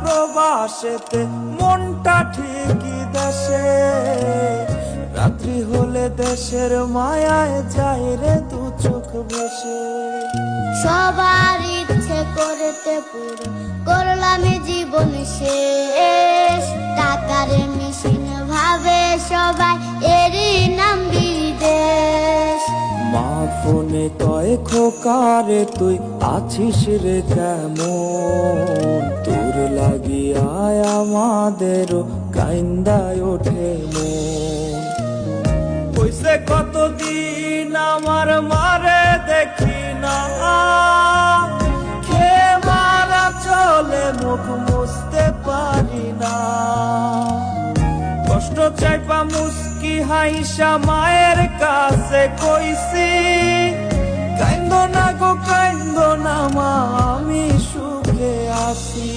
প্রবাসেতে মনটা ঠিকই দেশে, রাত্রি হলে দেশের মায়ায় যায় রে দু চোখ ভেসে। সবার ইচ্ছে করতে পুরো করলাম জীবন শেষ, টাকার মেশিন ভাবে সবাই এরই নাম বিদেশ। মা ফোনে কয় খোকারে তুই আছিস রে কেমন, তোর লাগিয়ায় আমাদেরও কাইন্দায় ওঠে মন। কইছে কতদিন আমার মারে দেখি না, খে মারা চলে মুখ মুছতে পারি না। কষ্ট চাইপা মুস্কি হাইসা মায়ের কাছে কইছি, কাইন্দ না গো কাইন্দ না মা, আমি সুখে আছি।